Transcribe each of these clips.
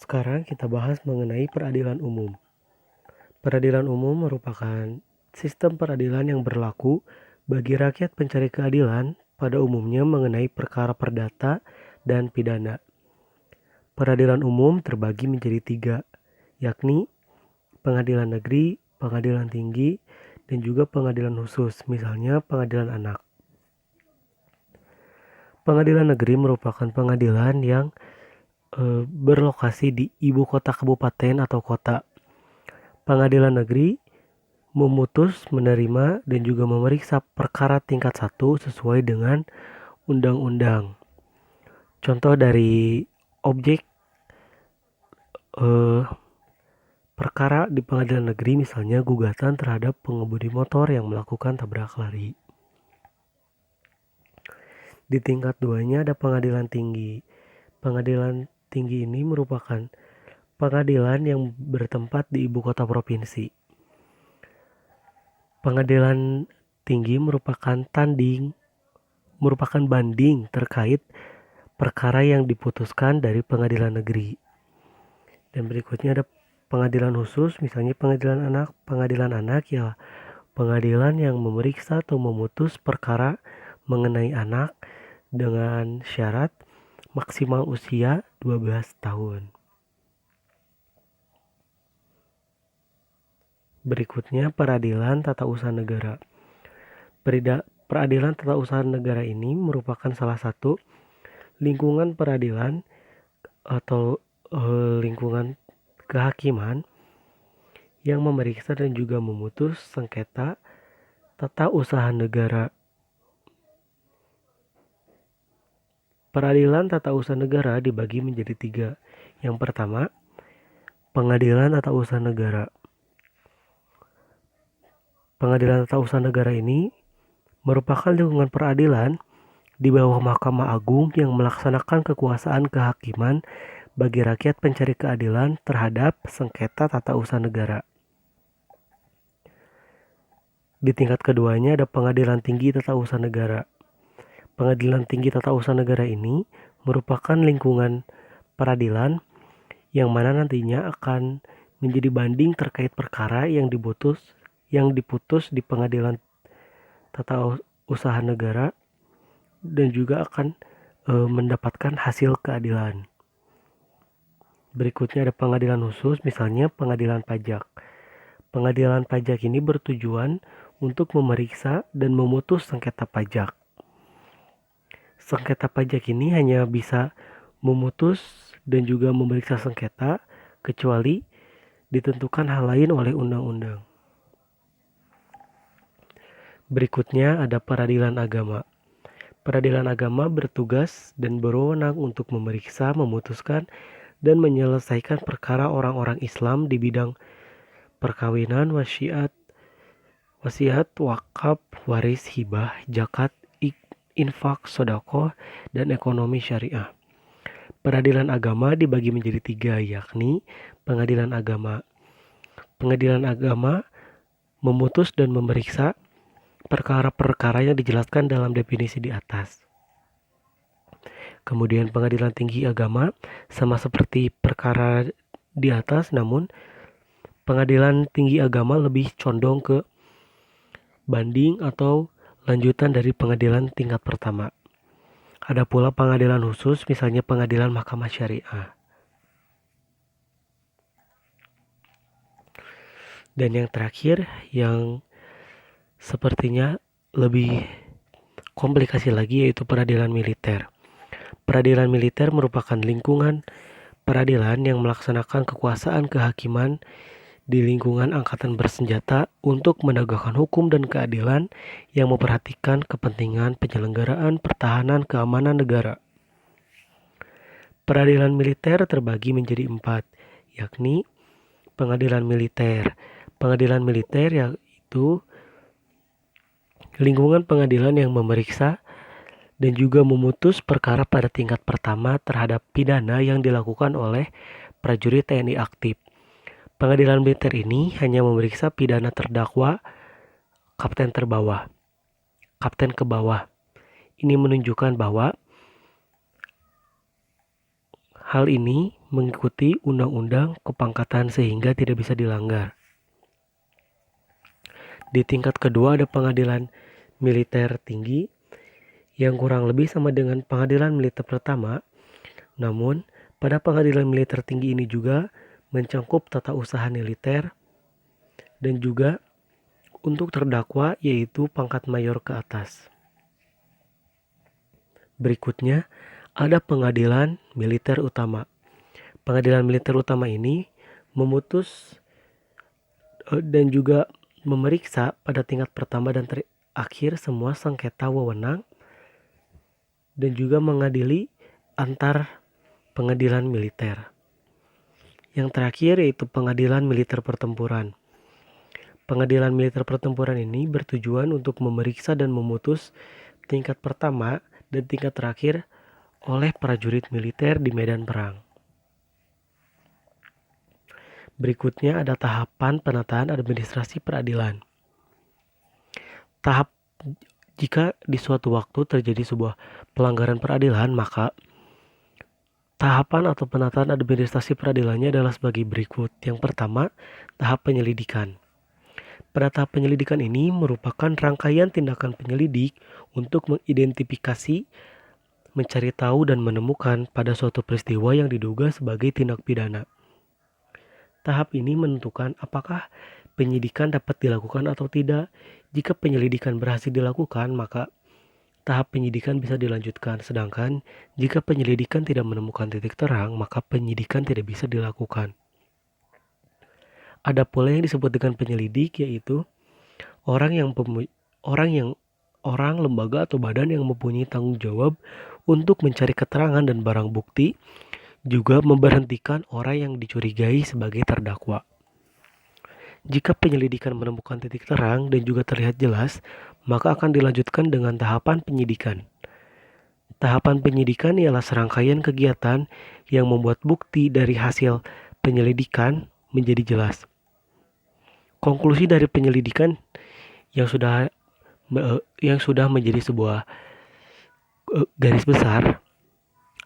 Sekarang kita bahas mengenai peradilan umum. Peradilan umum merupakan sistem peradilan yang berlaku bagi rakyat pencari keadilan pada umumnya mengenai perkara perdata dan pidana. Peradilan umum terbagi menjadi 3, yakni pengadilan negeri, pengadilan tinggi, dan juga pengadilan khusus, misalnya pengadilan anak. Pengadilan negeri merupakan pengadilan yang berlokasi di ibu kota kabupaten atau kota. Pengadilan negeri memutus, menerima, dan juga memeriksa perkara tingkat 1 sesuai dengan undang-undang. Contoh dari objek perkara di pengadilan negeri misalnya gugatan terhadap pengemudi motor yang melakukan tabrak lari. Di tingkat 2-nya ada pengadilan tinggi. Pengadilan tinggi ini merupakan pengadilan yang bertempat di ibu kota provinsi. Pengadilan tinggi merupakan banding terkait perkara yang diputuskan dari pengadilan negeri. Dan berikutnya ada pengadilan khusus, misalnya pengadilan anak. Pengadilan anak ya pengadilan yang memeriksa atau memutus perkara mengenai anak dengan syarat maksimal usia 12 tahun. Berikutnya peradilan tata usaha negara. Peradilan tata usaha negara ini merupakan salah satu lingkungan peradilan atau lingkungan kehakiman yang memeriksa dan juga memutus sengketa tata usaha negara. Peradilan tata usaha negara dibagi menjadi 3. Yang pertama, pengadilan tata usaha negara. Pengadilan tata usaha negara ini merupakan lingkungan peradilan di bawah Mahkamah Agung yang melaksanakan kekuasaan kehakiman bagi rakyat pencari keadilan terhadap sengketa tata usaha negara. Di tingkat keduanya ada pengadilan tinggi tata usaha negara. Pengadilan tinggi tata usaha negara ini merupakan lingkungan peradilan yang mana nantinya akan menjadi banding terkait perkara yang diputus di pengadilan tata usaha negara dan juga akan mendapatkan hasil keadilan. Berikutnya ada pengadilan khusus, misalnya pengadilan pajak. Pengadilan pajak ini bertujuan untuk memeriksa dan memutus sengketa pajak. Sengketa pajak ini hanya bisa memutus dan juga memeriksa sengketa kecuali ditentukan hal lain oleh undang-undang. Berikutnya ada peradilan agama. Peradilan agama bertugas dan berwenang untuk memeriksa, memutuskan, dan menyelesaikan perkara orang-orang Islam di bidang perkawinan, wasiat, wakaf, waris, hibah, zakat, infak, sedekah, dan ekonomi syariah. Peradilan agama dibagi menjadi 3, yakni pengadilan agama. Pengadilan agama memutus dan memeriksa perkara-perkara yang dijelaskan dalam definisi di atas. Kemudian pengadilan tinggi agama sama seperti perkara di atas, namun pengadilan tinggi agama lebih condong ke banding atau lanjutan dari pengadilan tingkat pertama. Ada pula pengadilan khusus, misalnya pengadilan mahkamah syariah. Dan yang terakhir, yang sepertinya lebih komplikasi lagi, yaitu peradilan militer. Peradilan militer merupakan lingkungan peradilan yang melaksanakan kekuasaan kehakiman di lingkungan angkatan bersenjata untuk menegakkan hukum dan keadilan yang memperhatikan kepentingan penyelenggaraan pertahanan keamanan negara. Peradilan militer terbagi menjadi 4, yakni pengadilan militer. Pengadilan militer yaitu lingkungan pengadilan yang memeriksa dan juga memutus perkara pada tingkat pertama terhadap pidana yang dilakukan oleh prajurit TNI aktif. Pengadilan militer ini hanya memeriksa pidana terdakwa kapten ke bawah. Ini menunjukkan bahwa Hal ini mengikuti undang-undang kepangkatan sehingga tidak bisa dilanggar. Di tingkat kedua ada pengadilan militer tinggi yang kurang lebih sama dengan pengadilan militer pertama. Namun, pada pengadilan militer tinggi ini juga mencangkup tata usaha militer dan juga untuk terdakwa yaitu pangkat mayor ke atas. Berikutnya, ada pengadilan militer utama. Pengadilan militer utama ini memutus dan juga memeriksa pada tingkat pertama dan terakhir semua sengketa wewenang dan juga mengadili antar pengadilan militer. Yang terakhir yaitu pengadilan militer pertempuran. Pengadilan militer pertempuran ini bertujuan untuk memeriksa dan memutus tingkat pertama dan tingkat terakhir oleh prajurit militer di medan perang. Berikutnya ada tahapan penataan administrasi peradilan. Jika di suatu waktu terjadi sebuah pelanggaran peradilan, maka tahapan atau penataan administrasi peradilannya adalah sebagai berikut. Yang pertama, tahap penyelidikan. Pada tahap penyelidikan ini merupakan rangkaian tindakan penyelidik untuk mengidentifikasi, mencari tahu dan menemukan pada suatu peristiwa yang diduga sebagai tindak pidana. Tahap ini menentukan apakah penyidikan dapat dilakukan atau tidak. Jika penyelidikan berhasil dilakukan, maka tahap penyidikan bisa dilanjutkan. Sedangkan jika penyelidikan tidak menemukan titik terang, maka penyidikan tidak bisa dilakukan. Ada pula yang disebut dengan penyelidik, yaitu orang, lembaga atau badan yang mempunyai tanggung jawab untuk mencari keterangan dan barang bukti, juga memberhentikan orang yang dicurigai sebagai terdakwa. Jika penyelidikan menemukan titik terang dan juga terlihat jelas, maka akan dilanjutkan dengan tahapan penyidikan. Tahapan penyidikan ialah serangkaian kegiatan yang membuat bukti dari hasil penyelidikan menjadi jelas. Konklusi dari penyelidikan yang sudah menjadi sebuah garis besar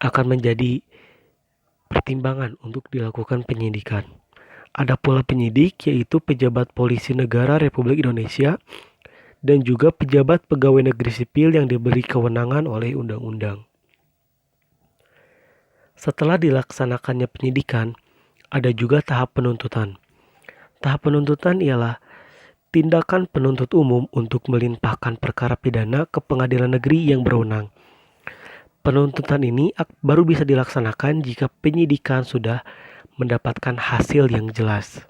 akan menjadi pertimbangan untuk dilakukan penyidikan. Ada pula penyidik, yaitu pejabat polisi negara Republik Indonesia dan juga pejabat pegawai negeri sipil yang diberi kewenangan oleh undang-undang. Setelah dilaksanakannya penyidikan, ada juga tahap penuntutan. Tahap penuntutan ialah tindakan penuntut umum untuk melimpahkan perkara pidana ke pengadilan negeri yang berwenang. Penuntutan ini baru bisa dilaksanakan jika penyidikan sudah mendapatkan hasil yang jelas.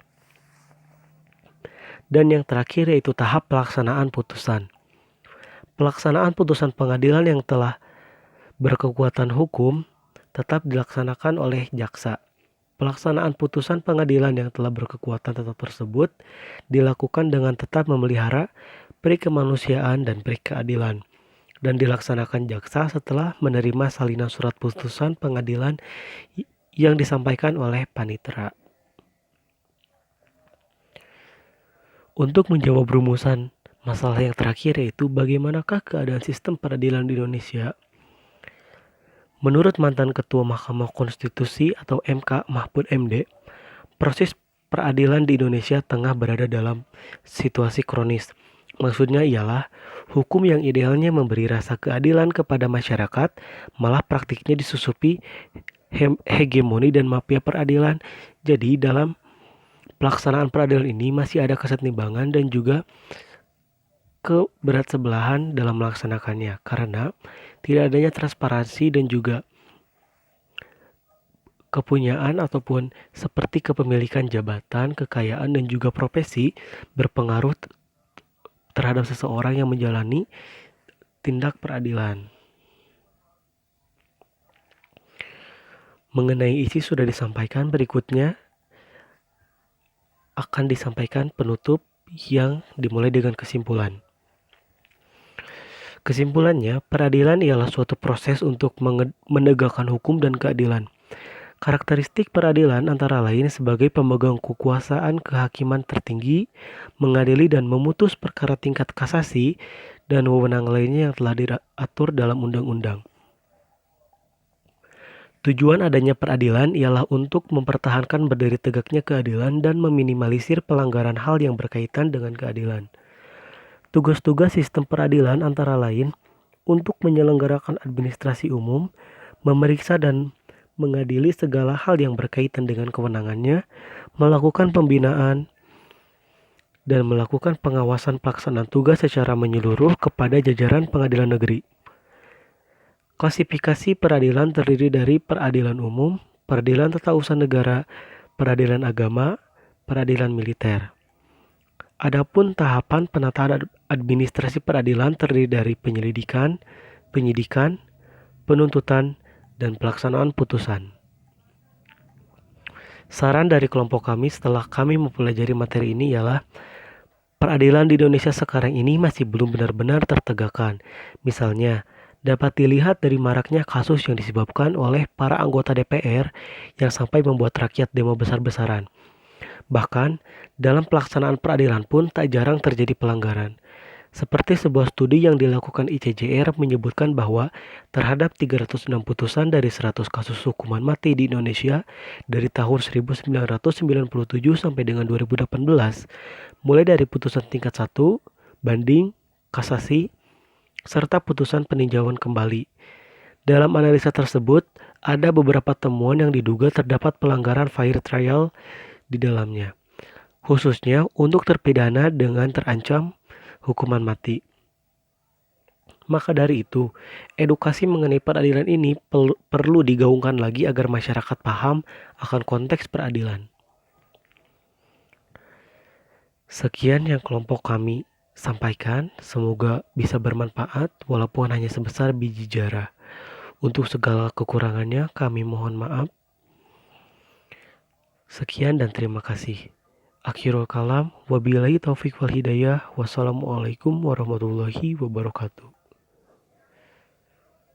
Dan yang terakhir yaitu tahap pelaksanaan putusan. Pelaksanaan putusan pengadilan yang telah berkekuatan hukum tetap dilaksanakan oleh jaksa. Pelaksanaan putusan pengadilan yang telah berkekuatan tetap tersebut dilakukan dengan tetap memelihara peri kemanusiaan dan peri keadilan, dan dilaksanakan jaksa setelah menerima salinan surat putusan pengadilan yang disampaikan oleh panitera. Untuk menjawab rumusan masalah yang terakhir, yaitu bagaimanakah keadaan sistem peradilan di Indonesia? Menurut mantan Ketua Mahkamah Konstitusi atau MK Mahfud MD, proses peradilan di Indonesia tengah berada dalam situasi kronis. Maksudnya ialah hukum yang idealnya memberi rasa keadilan kepada masyarakat, malah praktiknya disusupi hegemoni dan mafia peradilan. Jadi dalam pelaksanaan peradilan ini masih ada kesetimbangan dan juga keberatsebelahan dalam melaksanakannya, karena tidak adanya transparansi dan juga kepunyaan ataupun seperti kepemilikan jabatan, kekayaan dan juga profesi berpengaruh terhadap seseorang yang menjalani tindak peradilan. Mengenai isi sudah disampaikan, berikutnya akan disampaikan penutup yang dimulai dengan kesimpulan. Kesimpulannya, peradilan ialah suatu proses untuk menegakkan hukum dan keadilan. Karakteristik peradilan antara lain sebagai pemegang kekuasaan kehakiman tertinggi, mengadili dan memutus perkara tingkat kasasi, dan wewenang lainnya yang telah diatur dalam undang-undang. Tujuan adanya peradilan ialah untuk mempertahankan berdiri tegaknya keadilan dan meminimalisir pelanggaran hal yang berkaitan dengan keadilan. Tugas-tugas sistem peradilan antara lain untuk menyelenggarakan administrasi umum, memeriksa dan mengadili segala hal yang berkaitan dengan kewenangannya, melakukan pembinaan, dan melakukan pengawasan pelaksanaan tugas secara menyeluruh kepada jajaran pengadilan negeri. Klasifikasi peradilan terdiri dari peradilan umum, peradilan tata usaha negara, peradilan agama, peradilan militer. Adapun tahapan penataan administrasi peradilan terdiri dari penyelidikan, penyidikan, penuntutan, dan pelaksanaan putusan. Saran dari kelompok kami setelah kami mempelajari materi ini ialah peradilan di Indonesia sekarang ini masih belum benar-benar tertegakkan. Misalnya, dapat dilihat dari maraknya kasus yang disebabkan oleh para anggota DPR yang sampai membuat rakyat demo besar-besaran. Bahkan, dalam pelaksanaan peradilan pun tak jarang terjadi pelanggaran. Seperti sebuah studi yang dilakukan ICJR menyebutkan bahwa terhadap 306 putusan dari 100 kasus hukuman mati di Indonesia dari tahun 1997 sampai dengan 2018, mulai dari putusan tingkat 1, banding, kasasi, serta putusan peninjauan kembali. Dalam analisa tersebut, ada beberapa temuan yang diduga terdapat pelanggaran fair trial di dalamnya, khususnya untuk terpidana dengan terancam hukuman mati. Maka dari itu, edukasi mengenai peradilan ini perlu digaungkan lagi agar masyarakat paham akan konteks peradilan. Sekian yang kelompok kami sampaikan, semoga bisa bermanfaat walaupun hanya sebesar biji jarah. Untuk segala kekurangannya kami mohon maaf. Sekian dan terima kasih. Akhirul kalam, wabillahi taufik wal hidayah, wassalamualaikum warahmatullahi wabarakatuh.